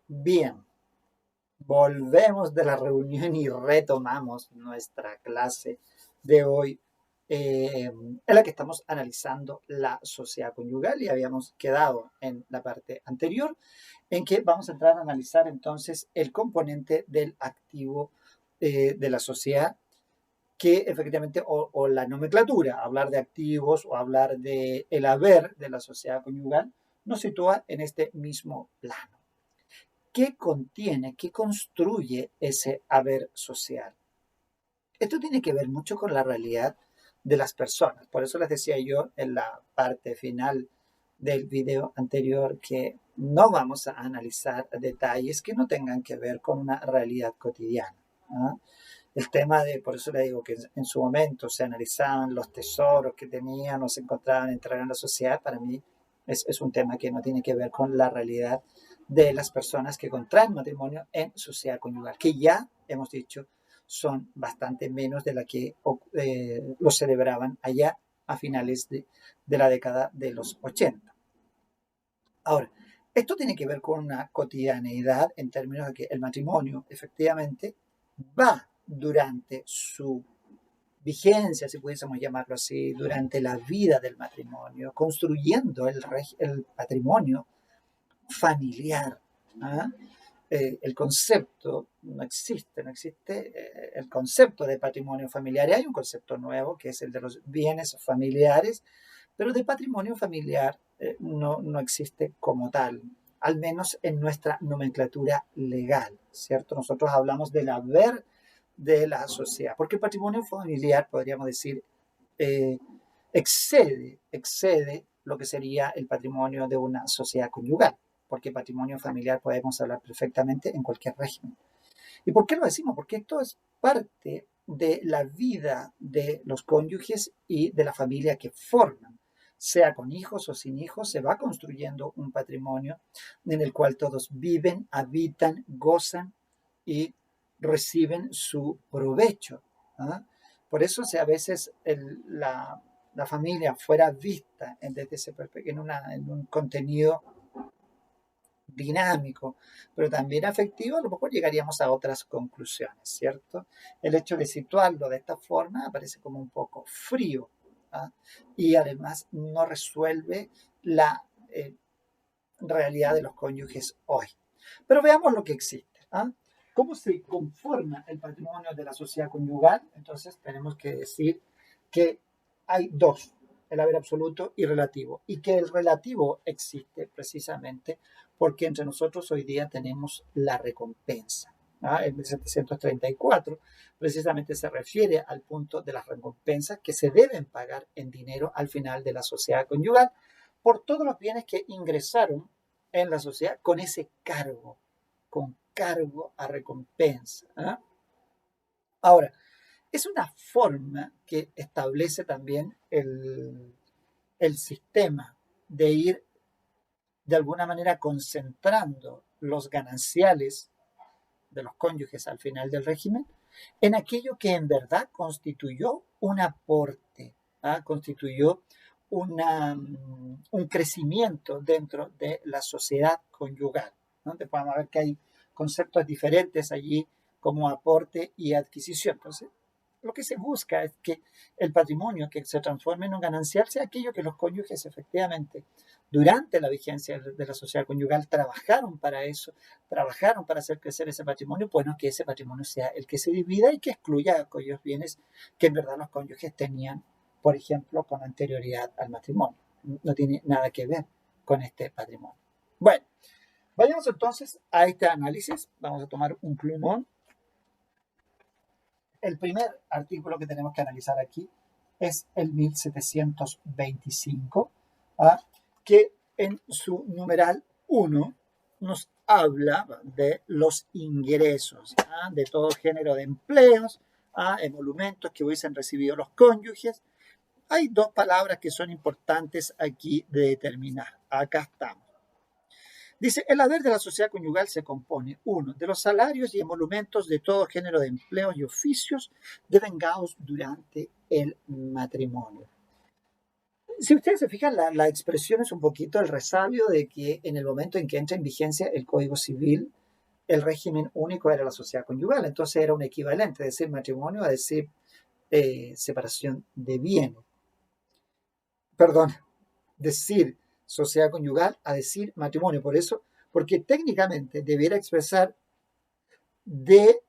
Bien, volvemos de la reunión y retomamos nuestra clase de hoy, en la que estamos analizando la sociedad conyugal y habíamos quedado en la parte anterior en que vamos a entrar a analizar entonces el componente del activo de la sociedad que efectivamente, o la nomenclatura, hablar de activos o hablar de el haber de la sociedad conyugal, nos sitúa en este mismo plano. ¿Qué contiene, qué construye ese haber social? Esto tiene que ver mucho con la realidad de las personas. Por eso les decía yo en la parte final del video anterior que no vamos a analizar detalles que no tengan que ver con una realidad cotidiana. ¿Ah? El tema de, por eso le digo que en su momento se analizaban los tesoros que tenían o se encontraban entrar en la sociedad, para mí es un tema que no tiene que ver con la realidad de las personas que contraen matrimonio en sociedad conyugal, que ya hemos dicho son bastante menos de la que lo celebraban allá a finales de la década de los 80. Ahora, esto tiene que ver con una cotidianeidad en términos de que el matrimonio efectivamente va durante su vigencia, si pudiésemos llamarlo así, durante la vida del matrimonio, construyendo el patrimonio familiar. ¿Ah? El concepto no existe el concepto de patrimonio familiar. Y hay un concepto nuevo que es el de los bienes familiares, pero de patrimonio familiar no existe como tal, al menos en nuestra nomenclatura legal, ¿cierto? Nosotros hablamos del haber de la sociedad, porque el patrimonio familiar, podríamos decir, eh, excede lo que sería el patrimonio de una sociedad conyugal, porque patrimonio familiar podemos hablar perfectamente en cualquier régimen. ¿Y por qué lo decimos? Porque esto es parte de la vida de los cónyuges y de la familia que forman. Sea con hijos o sin hijos, se va construyendo un patrimonio en el cual todos viven, habitan, gozan y reciben su provecho. ¿Ah? Por eso, si a veces la familia fuera vista desde ese en un contenido dinámico, pero también afectivo, a lo mejor llegaríamos a otras conclusiones, ¿cierto? El hecho de situarlo de esta forma aparece como un poco frío, ¿ah? Y además no resuelve la realidad de los cónyuges hoy. Pero veamos lo que existe. ¿Ah? ¿Cómo se conforma el patrimonio de la sociedad conyugal? Entonces tenemos que decir que hay dos, el haber absoluto y relativo, y que el relativo existe precisamente porque entre nosotros hoy día tenemos la recompensa. ¿Ah? En 1734 precisamente se refiere al punto de las recompensas que se deben pagar en dinero al final de la sociedad conyugal por todos los bienes que ingresaron en la sociedad con ese cargo, con cargo a recompensa. ¿Eh? Ahora, es una forma que establece también el sistema de ir de alguna manera concentrando los gananciales de los cónyuges al final del régimen en aquello que en verdad constituyó un aporte, ¿ah? Constituyó un crecimiento dentro de la sociedad conyugal, ¿no? Podemos ver que hay conceptos diferentes allí como aporte y adquisición. Entonces, lo que se busca es que el patrimonio que se transforme en un ganancial sea aquello que los cónyuges efectivamente durante la vigencia de la sociedad conyugal trabajaron para eso, trabajaron para hacer crecer ese patrimonio, bueno, que ese patrimonio sea el que se divida y que excluya aquellos bienes que en verdad los cónyuges tenían, por ejemplo, con anterioridad al matrimonio. No tiene nada que ver con este patrimonio. Bueno, vayamos entonces a este análisis. Vamos a tomar un plumón. El primer artículo que tenemos que analizar aquí es el 1725, ¿ah? Que en su numeral 1 nos habla de los ingresos, ¿ah? De todo género de empleos, ¿ah? Emolumentos que hubiesen recibido los cónyuges. Hay dos palabras que son importantes aquí de determinar. Acá estamos. Dice, el haber de la sociedad conyugal se compone, uno, de los salarios y emolumentos de todo género de empleos y oficios devengados durante el matrimonio. Si ustedes se fijan, la expresión es un poquito el resabio de que en el momento en que entra en vigencia el Código Civil, el régimen único era la sociedad conyugal. Entonces era un equivalente, decir matrimonio a decir separación de bienes. Perdón, decir sociedad conyugal a decir matrimonio. Por eso, porque técnicamente debiera expresar de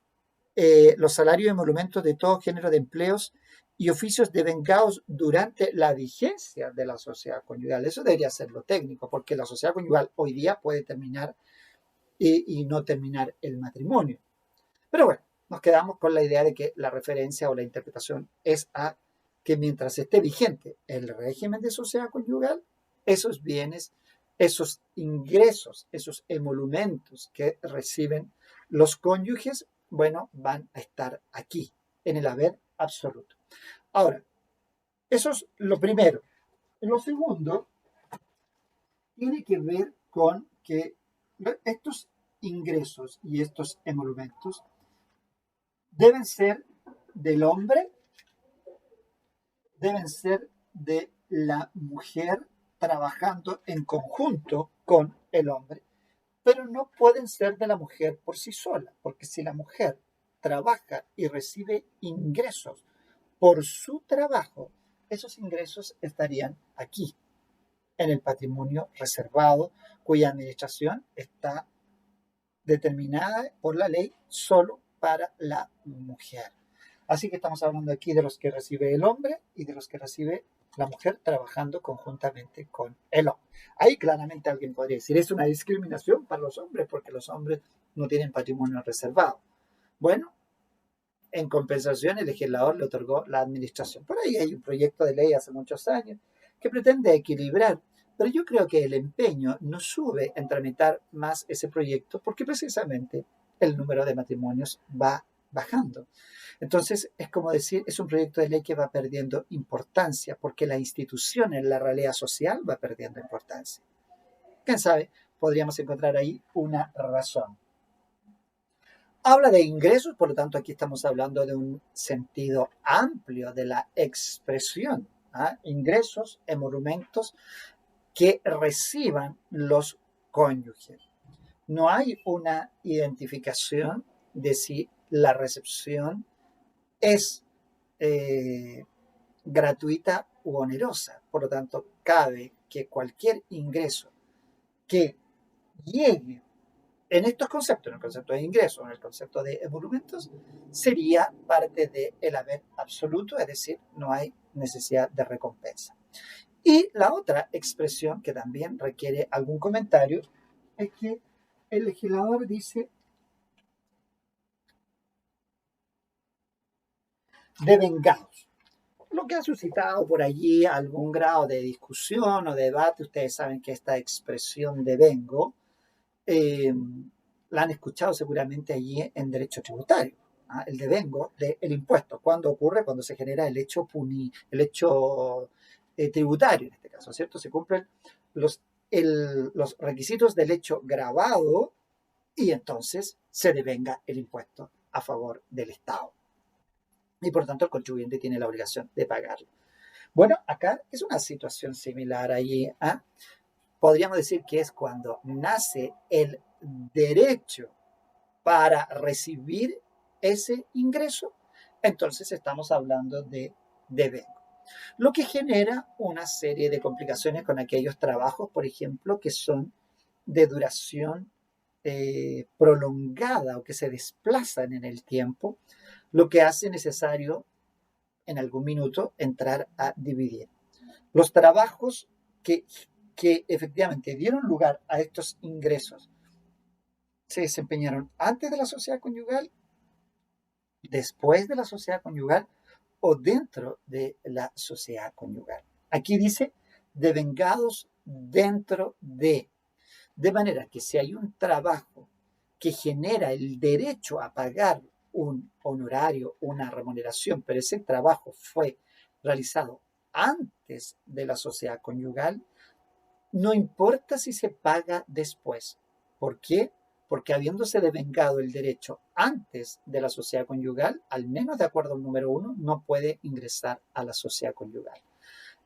los salarios y emolumentos de todo género de empleos y oficios devengados durante la vigencia de la sociedad conyugal. Eso debería ser lo técnico, porque la sociedad conyugal hoy día puede terminar y no terminar el matrimonio. Pero bueno, nos quedamos con la idea de que la referencia o la interpretación es a que mientras esté vigente el régimen de sociedad conyugal, esos bienes, esos ingresos, esos emolumentos que reciben los cónyuges, bueno, van a estar aquí, en el haber absoluto. Ahora, eso es lo primero. Lo segundo tiene que ver con que estos ingresos y estos emolumentos deben ser del hombre, deben ser de la mujer trabajando en conjunto con el hombre, pero no pueden ser de la mujer por sí sola, porque si la mujer trabaja y recibe ingresos por su trabajo, esos ingresos estarían aquí, en el patrimonio reservado, cuya administración está determinada por la ley solo para la mujer. Así que estamos hablando aquí de los que recibe el hombre y de los que recibe la mujer trabajando conjuntamente con el hombre. Ahí claramente alguien podría decir, es una discriminación para los hombres porque los hombres no tienen patrimonio reservado. Bueno, en compensación el legislador le otorgó la administración. Por ahí hay un proyecto de ley hace muchos años que pretende equilibrar, pero yo creo que el empeño no sube en tramitar más ese proyecto porque precisamente el número de matrimonios va bajando. Entonces, es como decir, es un proyecto de ley que va perdiendo importancia porque la institución en la realidad social va perdiendo importancia. ¿Quién sabe? Podríamos encontrar ahí una razón. Habla de ingresos, por lo tanto aquí estamos hablando de un sentido amplio de la expresión. Ingresos, emolumentos que reciban los cónyuges. No hay una identificación de si la recepción es gratuita u onerosa. Por lo tanto, cabe que cualquier ingreso que llegue en estos conceptos, en el concepto de ingreso, en el concepto de emolumentos, sería parte del haber absoluto, es decir, no hay necesidad de recompensa. Y la otra expresión que también requiere algún comentario es que el legislador dice devengados, lo que ha suscitado por allí algún grado de discusión o debate. Ustedes saben que esta expresión devengo la han escuchado seguramente allí en derecho tributario. El devengo del impuesto. ¿Cuándo ocurre? Cuando se genera el hecho tributario, en este caso, ¿cierto? Se cumplen los requisitos del hecho grabado y entonces se devenga el impuesto a favor del Estado. Y por tanto el contribuyente tiene la obligación de pagarlo. Bueno, acá es una situación similar allí. Podríamos decir que es cuando nace el derecho para recibir ese ingreso, entonces estamos hablando de devengo. Lo que genera una serie de complicaciones con aquellos trabajos, por ejemplo, que son de duración prolongada o que se desplazan en el tiempo, lo que hace necesario en algún minuto entrar a dividir. Los trabajos que efectivamente dieron lugar a estos ingresos se desempeñaron antes de la sociedad conyugal, después de la sociedad conyugal o dentro de la sociedad conyugal. Aquí dice devengados dentro de manera que si hay un trabajo que genera el derecho a pagar un honorario, una remuneración, pero ese trabajo fue realizado antes de la sociedad conyugal, no importa si se paga después. ¿Por qué? Porque habiéndose devengado el derecho antes de la sociedad conyugal, al menos de acuerdo al número 1, no puede ingresar a la sociedad conyugal.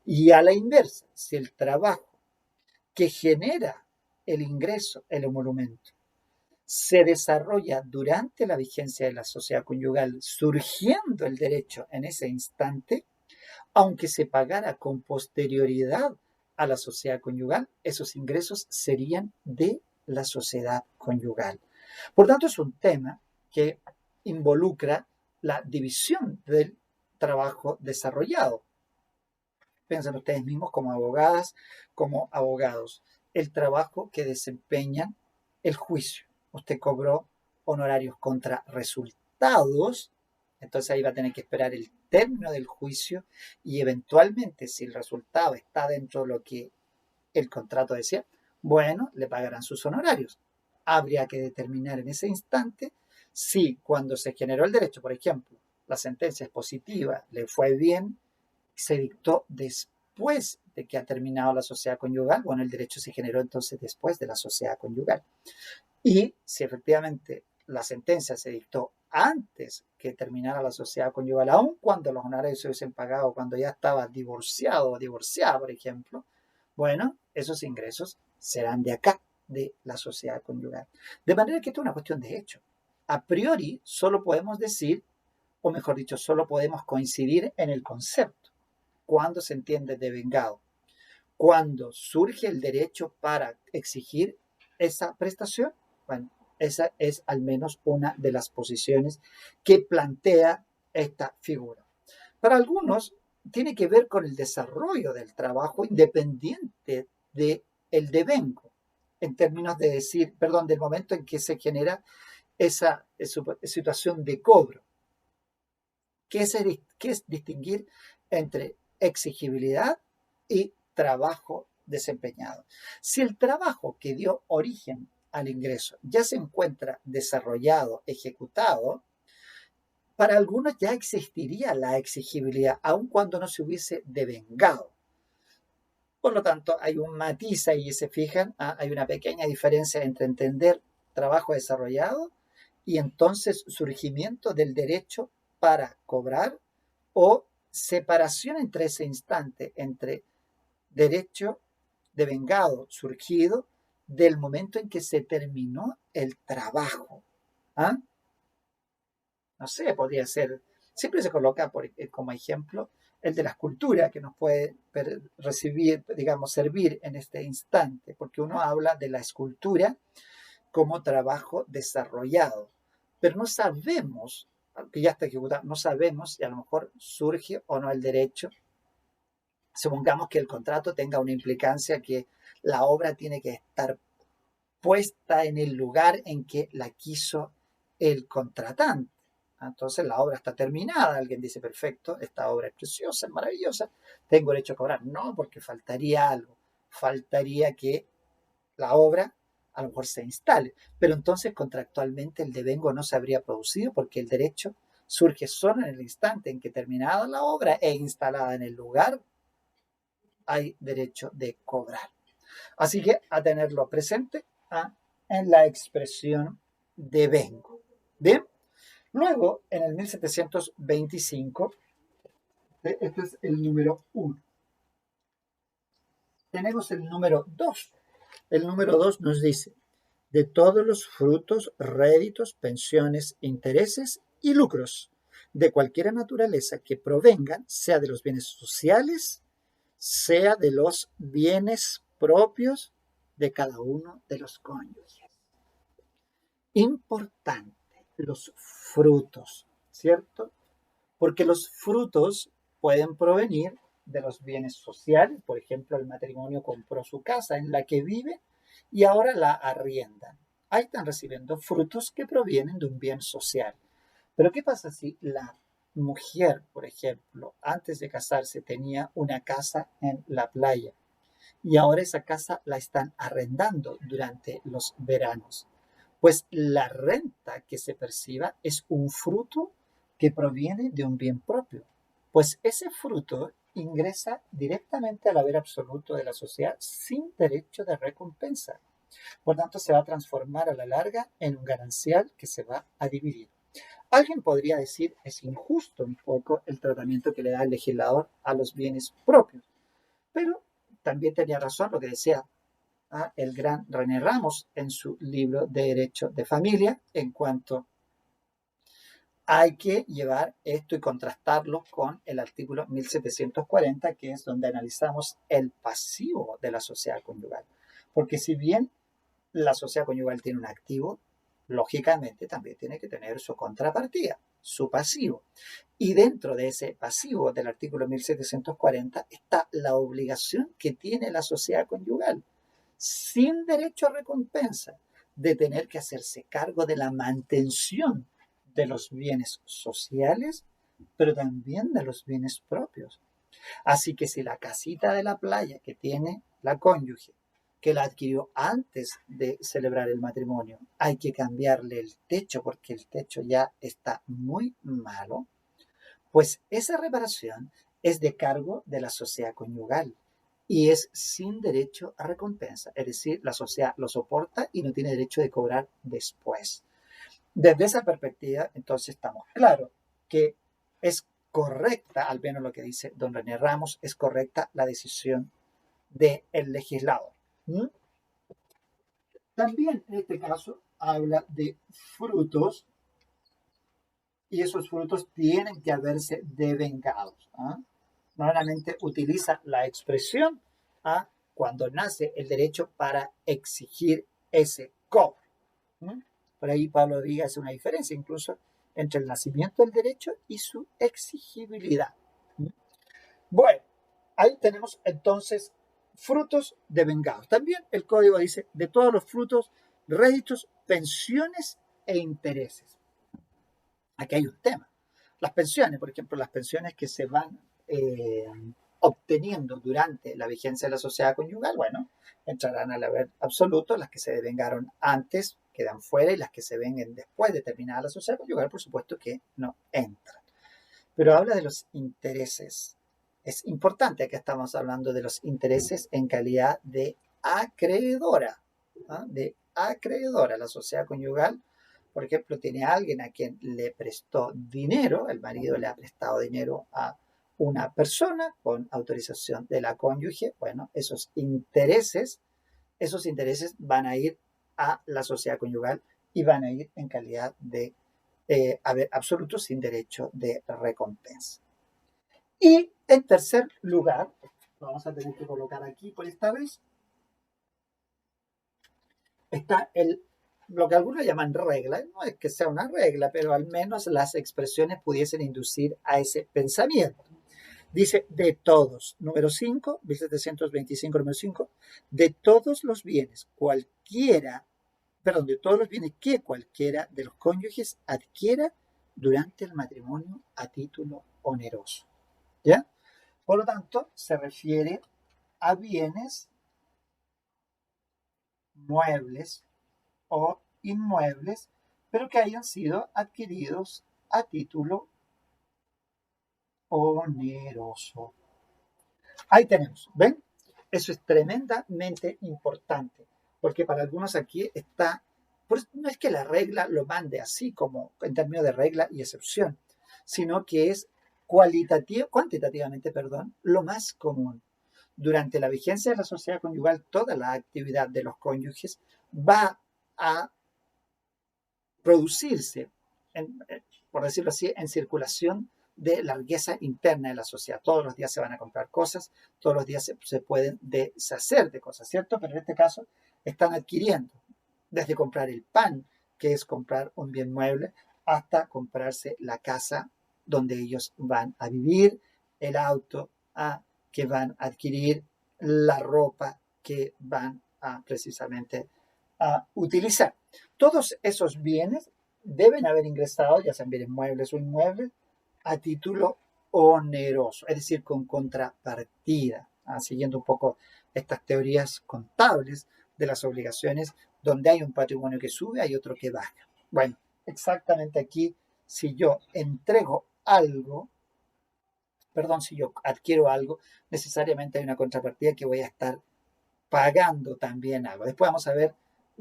Y a la inversa, si el trabajo que genera el ingreso, el emolumento, se desarrolla durante la vigencia de la sociedad conyugal, surgiendo el derecho en ese instante, aunque se pagara con posterioridad a la sociedad conyugal, esos ingresos serían de la sociedad conyugal. Por tanto, es un tema que involucra la división del trabajo desarrollado. Piensen ustedes mismos como abogadas, como abogados, el trabajo que desempeñan el juicio. Usted cobró honorarios contra resultados, entonces ahí va a tener que esperar el término del juicio y eventualmente si el resultado está dentro de lo que el contrato decía, bueno, le pagarán sus honorarios. Habría que determinar en ese instante si cuando se generó el derecho, por ejemplo, la sentencia es positiva, le fue bien, se dictó después de que ha terminado la sociedad conyugal, bueno, el derecho se generó entonces después de la sociedad conyugal. Y si efectivamente la sentencia se dictó antes que terminara la sociedad conyugal, aun cuando los honorarios se hubiesen pagado cuando ya estaba divorciado o divorciada, por ejemplo, bueno, esos ingresos serán de acá, de la sociedad conyugal. De manera que esto es una cuestión de hecho. A priori, solo podemos decir, o mejor dicho, solo podemos coincidir en el concepto. ¿Cuándo se entiende devengado? Cuando surge el derecho para exigir esa prestación. Bueno, esa es al menos una de las posiciones que plantea esta figura. Para algunos tiene que ver con el desarrollo del trabajo independiente del devengo, en términos de decir, perdón, del momento en que se genera esa situación de cobro. ¿Qué es distinguir entre exigibilidad y trabajo desempeñado? Si el trabajo que dio origen al ingreso ya se encuentra desarrollado, ejecutado, para algunos ya existiría la exigibilidad, aun cuando no se hubiese devengado. Por lo tanto, hay un matiz ahí, se fijan, hay una pequeña diferencia entre entender trabajo desarrollado y entonces surgimiento del derecho para cobrar o separación entre ese instante, entre derecho devengado surgido del momento en que se terminó el trabajo. ¿Ah? No sé, podría ser, siempre se coloca como ejemplo el de la escultura que nos puede recibir, digamos, servir en este instante, porque uno habla de la escultura como trabajo desarrollado, pero no sabemos, que ya está ejecutado, no sabemos si a lo mejor surge o no el derecho. Supongamos que el contrato tenga una implicancia que la obra tiene que estar puesta en el lugar en que la quiso el contratante. Entonces la obra está terminada, alguien dice, perfecto, esta obra es preciosa, es maravillosa, tengo derecho a cobrar. No, porque faltaría algo, faltaría que la obra a lo mejor se instale, pero entonces contractualmente el devengo no se habría producido porque el derecho surge solo en el instante en que terminada la obra e instalada en el lugar hay derecho de cobrar. Así que a tenerlo presente en la expresión devengo. Bien, luego en el 1725, este es el número 1. Tenemos el número 2. El número 2 nos dice, de todos los frutos, réditos, pensiones, intereses y lucros de cualquier naturaleza que provengan, sea de los bienes sociales, sea de los bienes propios de cada uno de los cónyuges. Importante, los frutos, ¿cierto? Porque los frutos pueden provenir de los bienes sociales, por ejemplo, el matrimonio compró su casa en la que vive y ahora la arriendan. Ahí están recibiendo frutos que provienen de un bien social. Pero ¿qué pasa si la mujer, por ejemplo, antes de casarse tenía una casa en la playa y ahora esa casa la están arrendando durante los veranos? Pues la renta que se perciba es un fruto que proviene de un bien propio. Pues ese fruto ingresa directamente al haber absoluto de la sociedad sin derecho de recompensa. Por tanto, se va a transformar a la larga en un ganancial que se va a dividir. Alguien podría decir, es injusto un poco el tratamiento que le da el legislador a los bienes propios. Pero también tenía razón lo que decía el gran René Ramos en su libro de Derecho de Familia, en cuanto hay que llevar esto y contrastarlo con el artículo 1740, que es donde analizamos el pasivo de la sociedad conyugal. Porque si bien la sociedad conyugal tiene un activo, lógicamente también tiene que tener su contrapartida, su pasivo. Y dentro de ese pasivo del artículo 1740 está la obligación que tiene la sociedad conyugal, sin derecho a recompensa, de tener que hacerse cargo de la mantención de los bienes sociales, pero también de los bienes propios. Así que si la casita de la playa que tiene la cónyuge, que la adquirió antes de celebrar el matrimonio, hay que cambiarle el techo porque el techo ya está muy malo, pues esa reparación es de cargo de la sociedad conyugal y es sin derecho a recompensa. Es decir, la sociedad lo soporta y no tiene derecho de cobrar después. Desde esa perspectiva, entonces estamos claros que es correcta, al menos lo que dice don René Ramos, es correcta la decisión del legislador. ¿Mm? También en este caso habla de frutos y esos frutos tienen que haberse devengados. Normalmente utiliza la expresión cuando nace el derecho para exigir ese cobro. Por ahí Pablo Díaz hace una diferencia incluso entre el nacimiento del derecho y su exigibilidad. Bueno, ahí tenemos entonces frutos devengados. También el código dice de todos los frutos, réditos, pensiones e intereses. Aquí hay un tema. Las pensiones, por ejemplo, las pensiones que se van obteniendo durante la vigencia de la sociedad conyugal, bueno, entrarán al haber absoluto. Las que se devengaron antes quedan fuera y las que se vengan después de terminada la sociedad conyugal, por supuesto que no entran. Pero habla de los intereses. Es importante que estamos hablando de los intereses en calidad de acreedora, de acreedora. La sociedad conyugal, por ejemplo, tiene a alguien a quien le prestó dinero, el marido le ha prestado dinero a una persona con autorización de la cónyuge. Bueno, esos intereses van a ir a la sociedad conyugal y van a ir en calidad de haber absoluto sin derecho de recompensa. Y en tercer lugar, vamos a tener que colocar aquí por esta vez, está lo que algunos llaman regla. No es que sea una regla, pero al menos las expresiones pudiesen inducir a ese pensamiento. Dice de todos, número 5, 1725, número 5, de todos los bienes, de todos los bienes que cualquiera de los cónyuges adquiera durante el matrimonio a título oneroso. ¿Ya? Por lo tanto, se refiere a bienes muebles o inmuebles, pero que hayan sido adquiridos a título oneroso. Ahí tenemos, ¿ven? Eso es tremendamente importante, porque para algunos aquí está, pues no es que la regla lo mande así como en términos de regla y excepción, sino que es cuantitativamente, lo más común. Durante la vigencia de la sociedad conyugal, toda la actividad de los cónyuges va a producirse, por decirlo así, en circulación de la riqueza interna de la sociedad. Todos los días se van a comprar cosas, todos los días se pueden deshacer de cosas, ¿cierto? Pero en este caso están adquiriendo, desde comprar el pan, que es comprar un bien mueble, hasta comprarse la casa donde ellos van a vivir, el auto que van a adquirir, la ropa que van a precisamente a utilizar. Todos esos bienes deben haber ingresado, ya sean bienes muebles o inmuebles, a título oneroso, es decir, con contrapartida, siguiendo un poco estas teorías contables de las obligaciones, donde hay un patrimonio que sube, hay otro que baja. Bueno, exactamente aquí, si yo entrego algo, si yo adquiero algo, necesariamente hay una contrapartida que voy a estar pagando también algo. Después vamos a ver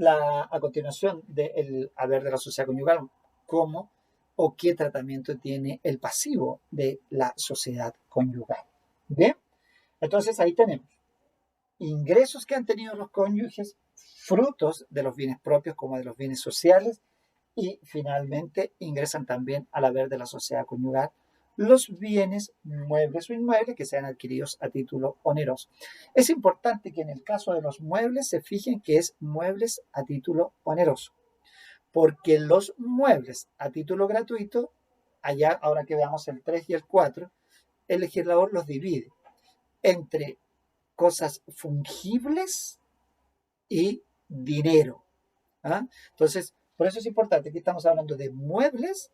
a continuación del haber de la sociedad conyugal, cómo o qué tratamiento tiene el pasivo de la sociedad conyugal. Bien, Entonces ahí tenemos ingresos que han tenido los cónyuges, frutos de los bienes propios como de los bienes sociales, y finalmente ingresan también al haber de la sociedad conyugal los bienes muebles o inmuebles que sean adquiridos a título oneroso. Es importante que en el caso de los muebles se fijen que es muebles a título oneroso, porque los muebles a título gratuito, allá ahora que veamos el 3 y el 4, el legislador los divide entre cosas fungibles y dinero. ¿Ah? Entonces, por eso es importante que estamos hablando de muebles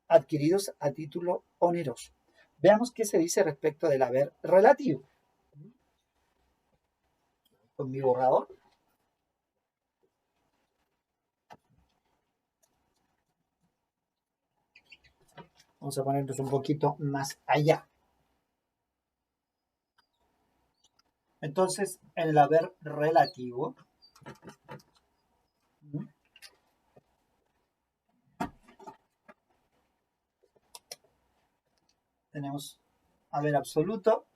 adquiridos a título oneroso. Veamos qué se dice respecto del haber relativo. Con mi borrador. Vamos a ponernos un poquito más allá. Entonces, en el haber relativo, tenemos haber absoluto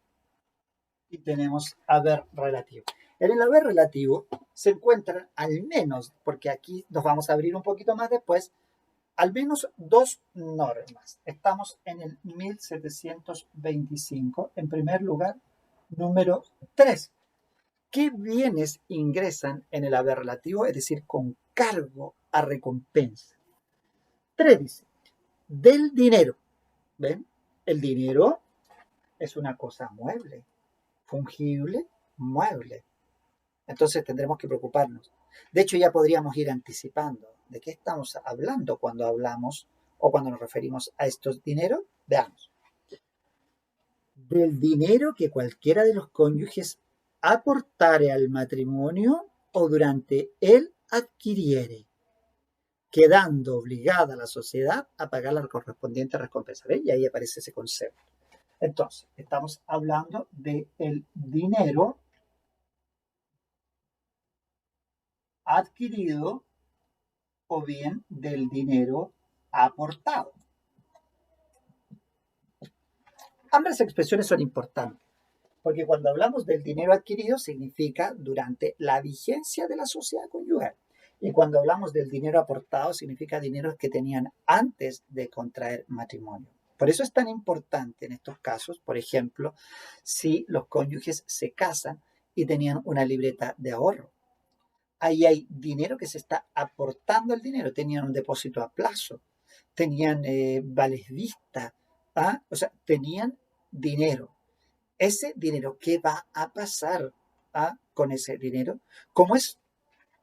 y tenemos haber relativo. En el haber relativo se encuentran al menos, porque aquí nos vamos a abrir un poquito más después, al menos dos normas. Estamos en el 1725. En primer lugar, número 3. ¿Qué bienes ingresan en el haber relativo? Es decir, con cargo a recompensa. 3 dice, del dinero. ¿Ven? El dinero es una cosa mueble, fungible, mueble. Entonces tendremos que preocuparnos. De hecho, ya podríamos ir anticipando de qué estamos hablando cuando hablamos o cuando nos referimos a estos dineros. Veamos. Del dinero que cualquiera de los cónyuges aportare al matrimonio o durante él adquiriere, quedando obligada la sociedad a pagar la correspondiente recompensa. ¿Ven? Y ahí aparece ese concepto. Entonces, estamos hablando del dinero adquirido o bien del dinero aportado. Ambas expresiones son importantes, porque cuando hablamos del dinero adquirido significa durante la vigencia de la sociedad conyugal. Y cuando hablamos del dinero aportado significa dinero que tenían antes de contraer matrimonio. Por eso es tan importante en estos casos, por ejemplo, si los cónyuges se casan y tenían una libreta de ahorro. Ahí hay dinero que se está aportando al dinero, tenían un depósito a plazo, tenían vales vista, ¿ah? O sea, tenían dinero. Ese dinero, ¿qué va a pasar con ese dinero? Como es,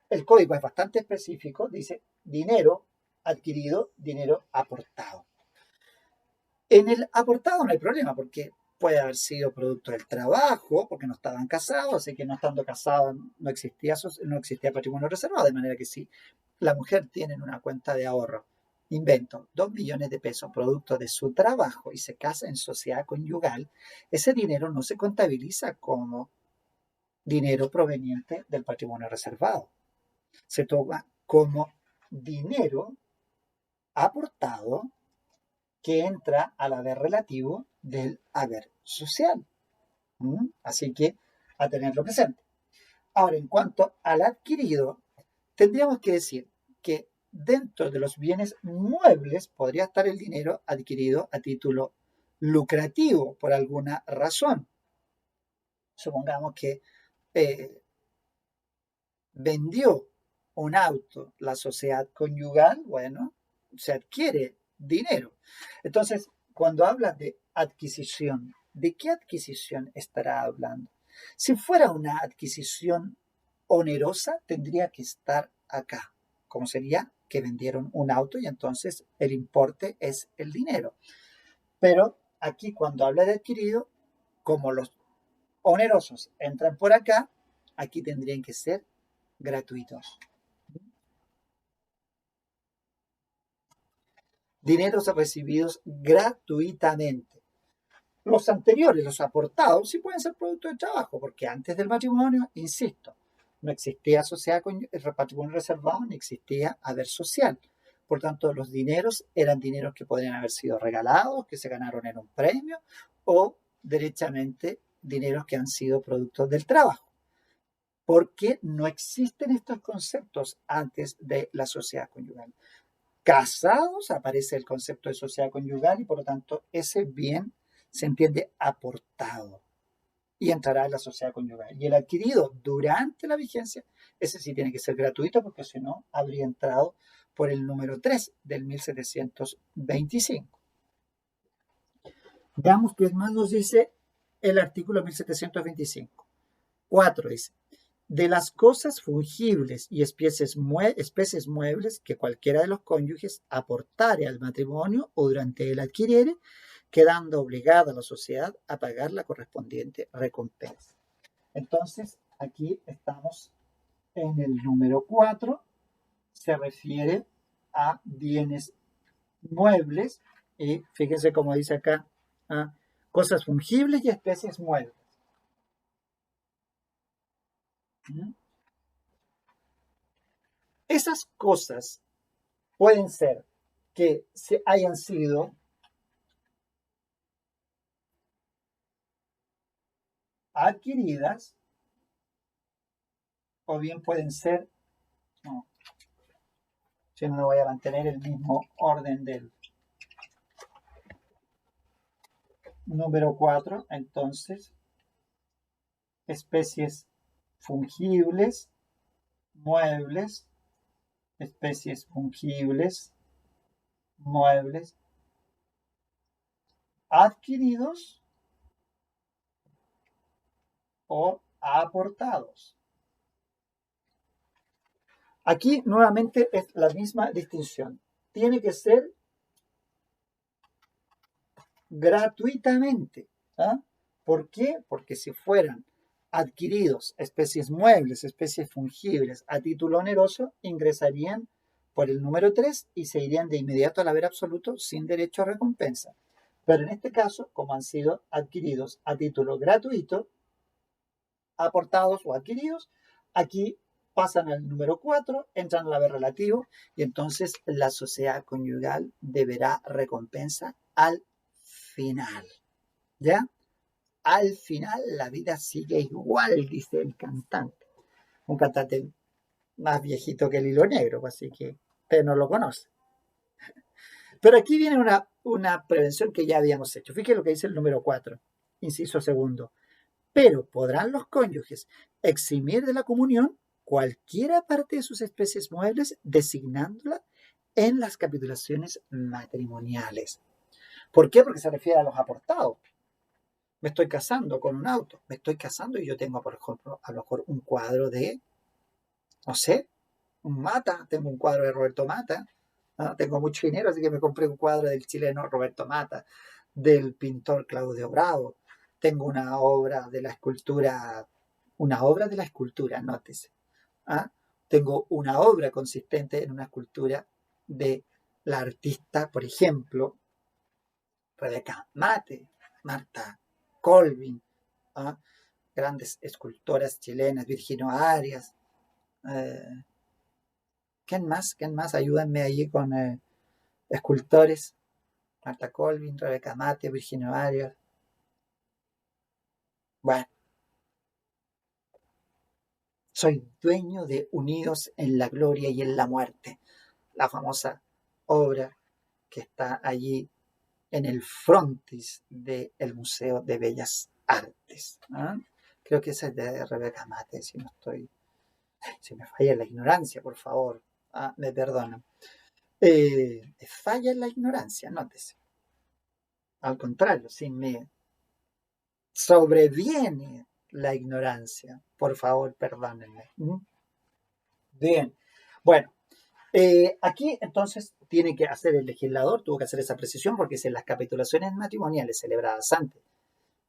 el código es bastante específico, dice dinero adquirido, dinero aportado. En el aportado no hay problema porque puede haber sido producto del trabajo, porque no estaban casados, así que no estando casados no existía patrimonio reservado, de manera que si la mujer tiene en una cuenta de ahorro, invento, 2 millones de pesos producto de su trabajo y se casa en sociedad conyugal, ese dinero no se contabiliza como dinero proveniente del patrimonio reservado. Se toma como dinero aportado que entra al haber relativo del haber social. Así que a tenerlo presente. Ahora, en cuanto al adquirido, tendríamos que decir que dentro de los bienes muebles podría estar el dinero adquirido a título lucrativo por alguna razón. Supongamos que vendió un auto la sociedad conyugal, bueno, se adquiere dinero. Entonces, cuando habla de adquisición, ¿de qué adquisición estará hablando? Si fuera una adquisición onerosa, tendría que estar acá, como sería que vendieron un auto y entonces el importe es el dinero. Pero aquí cuando habla de adquirido, como los onerosos entran por acá, aquí tendrían que ser gratuitos. Dineros recibidos gratuitamente. Los anteriores, los aportados, sí pueden ser producto de trabajo, porque antes del matrimonio, insisto, no existía sociedad con patrimonio reservado ni existía haber social. Por tanto, los dineros eran dineros que podrían haber sido regalados, que se ganaron en un premio o derechamente dineros que han sido productos del trabajo, porque no existen estos conceptos antes de la sociedad conyugal. Casados aparece el concepto de sociedad conyugal y por lo tanto ese bien se entiende aportado y entrará en la sociedad conyugal. Y el adquirido durante la vigencia, ese sí tiene que ser gratuito porque si no habría entrado por el número 3 del 1725. Veamos qué más nos dice el artículo 1725. 4 dice, de las cosas fungibles y especies muebles que cualquiera de los cónyuges aportare al matrimonio o durante él adquiriere, quedando obligada la sociedad a pagar la correspondiente recompensa. Entonces, aquí estamos en el número 4, se refiere a bienes muebles y fíjense cómo dice acá, cosas fungibles y especies muebles. Esas cosas pueden ser que se hayan sido adquiridas o bien pueden ser, no, si no voy a mantener el mismo orden del número 4, entonces especies fungibles, muebles, especies fungibles, muebles, adquiridos o aportados. Aquí nuevamente es la misma distinción. Tiene que ser gratuitamente. ¿Por qué? Porque si fueran adquiridos especies muebles, especies fungibles a título oneroso, ingresarían por el número 3 y se irían de inmediato al haber absoluto sin derecho a recompensa. Pero en este caso, como han sido adquiridos a título gratuito, aportados o adquiridos, aquí pasan al número 4, entran al haber relativo y entonces la sociedad conyugal deberá recompensa al final. ¿Ya? Al final la vida sigue igual, dice el cantante. Un cantante más viejito que el hilo negro, así que usted no lo conoce. Pero aquí viene una prevención que ya habíamos hecho. Fíjese lo que dice el número 4, inciso segundo. Pero podrán los cónyuges eximir de la comunión cualquiera parte de sus especies muebles designándola en las capitulaciones matrimoniales. ¿Por qué? Porque se refiere a los aportados. Me estoy casando con un auto, me estoy casando y yo tengo, por ejemplo, a lo mejor un cuadro de, no sé, un Mata, tengo un cuadro de Roberto Mata, tengo mucho dinero, así que me compré un cuadro del chileno Roberto Mata, del pintor Claudio Bravo, tengo una obra de la escultura, nótese, tengo una obra consistente en una escultura de la artista, por ejemplo, Rebeca Mate, Marta Colvin, grandes escultoras chilenas, Virginio Arias. ¿Quién más? ¿Quién más? Ayúdenme allí con escultores. Marta Colvin, Rebeca Mate, Virginio Arias. Bueno, soy dueño de Unidos en la Gloria y en la Muerte, la famosa obra que está allí en el frontis del Museo de Bellas Artes. Creo que esa es de Rebeca Mate, si me falla la ignorancia, por favor, me perdonan. Me falla la ignorancia, nótese. Al contrario, si me sobreviene la ignorancia, por favor, perdónenme. Bien, bueno, aquí entonces tiene que hacer el legislador, tuvo que hacer esa precisión porque si en las capitulaciones matrimoniales celebradas antes,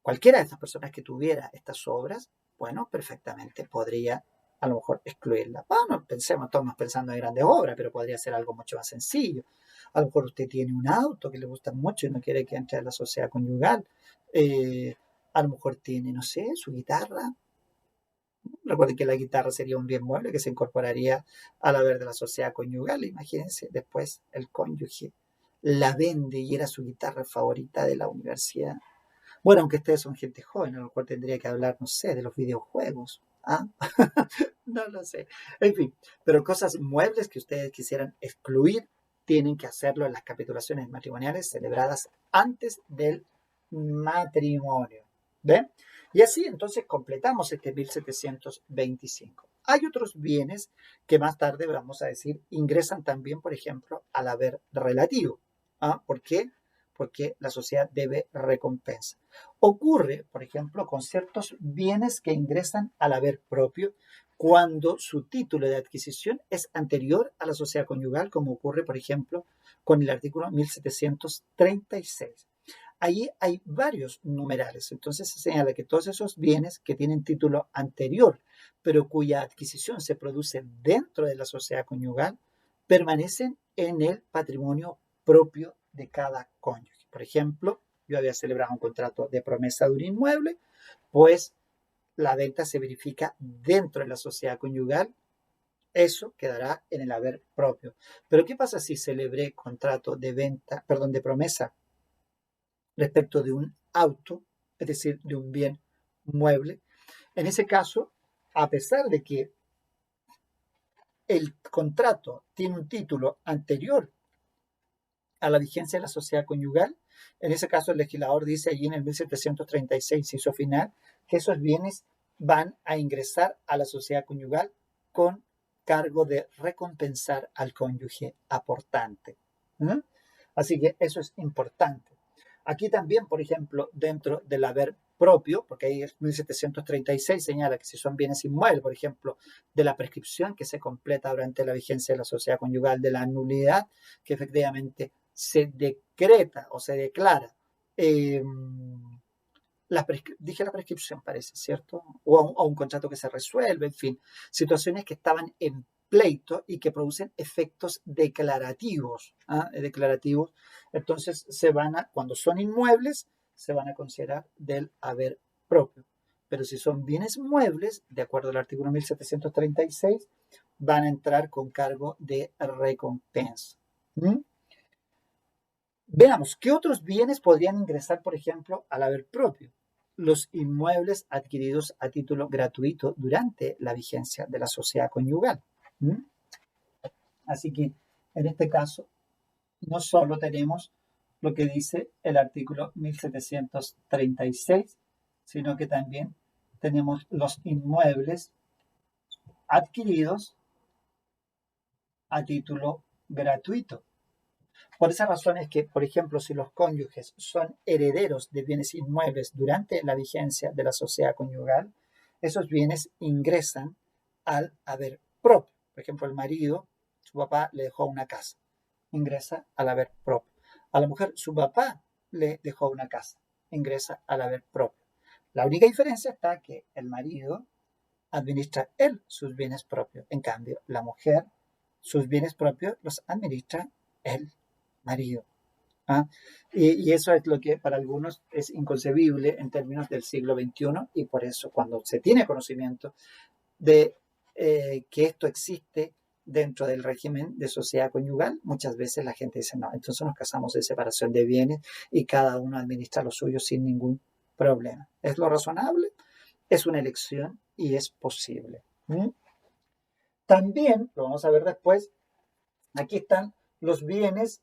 cualquiera de estas personas que tuviera estas obras, bueno, perfectamente podría a lo mejor excluirla. Bueno, estamos pensando en grandes obras, pero podría ser algo mucho más sencillo. A lo mejor usted tiene un auto que le gusta mucho y no quiere que entre a la sociedad conyugal. A lo mejor tiene, no sé, su guitarra. Recuerden que la guitarra sería un bien mueble que se incorporaría al haber de la sociedad conyugal. Imagínense, después el cónyuge la vende y era su guitarra favorita de la universidad. Bueno, aunque ustedes son gente joven, a lo mejor tendría que hablar, no sé, de los videojuegos. ¿Ah? No lo sé. En fin, pero cosas muebles que ustedes quisieran excluir, tienen que hacerlo en las capitulaciones matrimoniales celebradas antes del matrimonio. ¿Ven? Y así entonces completamos este 1725. Hay otros bienes que más tarde, vamos a decir, ingresan también, por ejemplo, al haber relativo. ¿Ah? ¿Por qué? Porque la sociedad debe recompensa. Ocurre, por ejemplo, con ciertos bienes que ingresan al haber propio cuando su título de adquisición es anterior a la sociedad conyugal, como ocurre, por ejemplo, con el artículo 1736. Allí hay varios numerales, entonces se señala que todos esos bienes que tienen título anterior, pero cuya adquisición se produce dentro de la sociedad conyugal, permanecen en el patrimonio propio de cada cónyuge. Por ejemplo, yo había celebrado un contrato de promesa de un inmueble, pues la venta se verifica dentro de la sociedad conyugal, eso quedará en el haber propio. Pero ¿qué pasa si celebré contrato de venta, perdón, de promesa respecto de un auto, es decir, de un bien mueble? En ese caso, a pesar de que el contrato tiene un título anterior a la vigencia de la sociedad conyugal, en ese caso el legislador dice allí en el 1736, hizo final, que esos bienes van a ingresar a la sociedad conyugal con cargo de recompensar al cónyuge aportante. ¿Mm? Así que eso es importante. Aquí también, por ejemplo, dentro del haber propio, porque ahí el 1736 señala que si son bienes inmuebles, por ejemplo, de la prescripción que se completa durante la vigencia de la sociedad conyugal, de la nulidad que efectivamente se decreta o se declara, eh, dije la prescripción parece, ¿cierto? O un contrato que se resuelve, en fin, situaciones que estaban en pleito y que producen efectos declarativos, ¿ah? Declarativos. Entonces, cuando son inmuebles, se van a considerar del haber propio. Pero si son bienes muebles, de acuerdo al artículo 1736, van a entrar con cargo de recompensa. ¿Mm? Veamos, ¿qué otros bienes podrían ingresar, por ejemplo, al haber propio? Los inmuebles adquiridos a título gratuito durante la vigencia de la sociedad conyugal. ¿Mm? Así que, en este caso, no solo tenemos lo que dice el artículo 1736, sino que también tenemos los inmuebles adquiridos a título gratuito. Por esa razón es que, por ejemplo, si los cónyuges son herederos de bienes inmuebles durante la vigencia de la sociedad conyugal, esos bienes ingresan al haber propio. Por ejemplo, el marido, su papá le dejó una casa, ingresa al haber propio. A la mujer, su papá le dejó una casa, ingresa al haber propio. La única diferencia está que el marido administra él sus bienes propios. En cambio, la mujer, sus bienes propios los administra el marido. ¿Ah? Y eso es lo que para algunos es inconcebible en términos del siglo XXI, y por eso cuando se tiene conocimiento de que esto existe dentro del régimen de sociedad conyugal, muchas veces la gente dice, no, entonces nos casamos de separación de bienes y cada uno administra lo suyo sin ningún problema. ¿Es lo razonable? Es una elección y es posible. ¿Mm? También, lo vamos a ver después, aquí están los bienes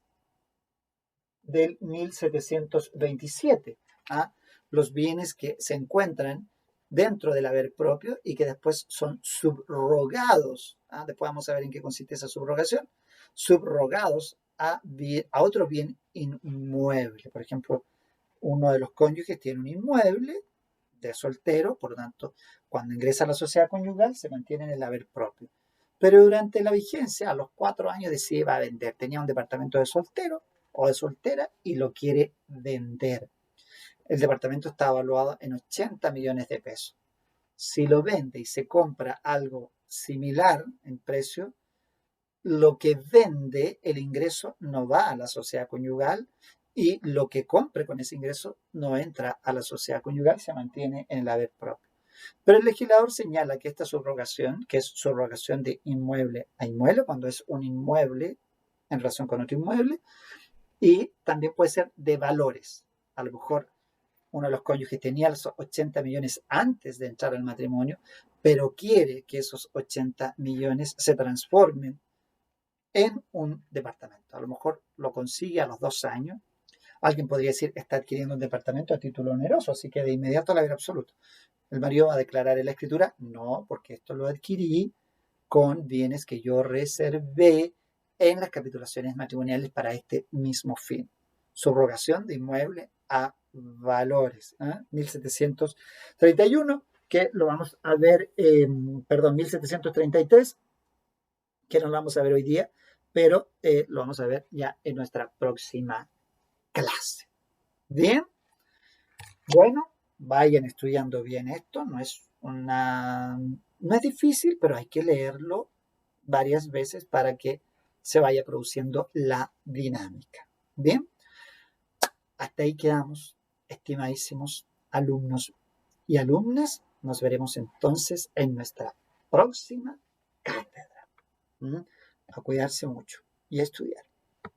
del 1727, ¿ah? Los bienes que se encuentran dentro del haber propio y que después son subrogados. ¿Ah? Después vamos a ver en qué consiste esa subrogación. Subrogados a otro bien inmueble. Por ejemplo, uno de los cónyuges tiene un inmueble de soltero, por lo tanto, cuando ingresa a la sociedad conyugal se mantiene en el haber propio. Pero durante la vigencia, a los 4 años, decide va a vender. Tenía un departamento de soltero o de soltera y lo quiere vender. El departamento está evaluado en 80 millones de pesos. Si lo vende y se compra algo similar en precio, lo que vende, el ingreso no va a la sociedad conyugal y lo que compre con ese ingreso no entra a la sociedad conyugal, se mantiene en el haber propio. Pero el legislador señala que esta subrogación, que es subrogación de inmueble a inmueble, cuando es un inmueble en relación con otro inmueble, y también puede ser de valores. A lo mejor uno de los cónyuges tenía los 80 millones antes de entrar al matrimonio, pero quiere que esos 80 millones se transformen en un departamento. A lo mejor lo consigue a los 2 años. Alguien podría decir, está adquiriendo un departamento a título oneroso, así que de inmediato la haber absoluto. ¿El marido va a declarar en la escritura? No, porque esto lo adquirí con bienes que yo reservé en las capitulaciones matrimoniales para este mismo fin. Subrogación de inmueble a valores. 1731, que lo vamos a ver, 1733, que no lo vamos a ver hoy día, pero lo vamos a ver ya en nuestra próxima clase. Bien, bueno, vayan estudiando bien esto, no es difícil, pero hay que leerlo varias veces para que se vaya produciendo la dinámica. Bien, hasta ahí quedamos, estimadísimos alumnos y alumnas. Nos veremos entonces en nuestra próxima cátedra. A cuidarse mucho y a estudiar.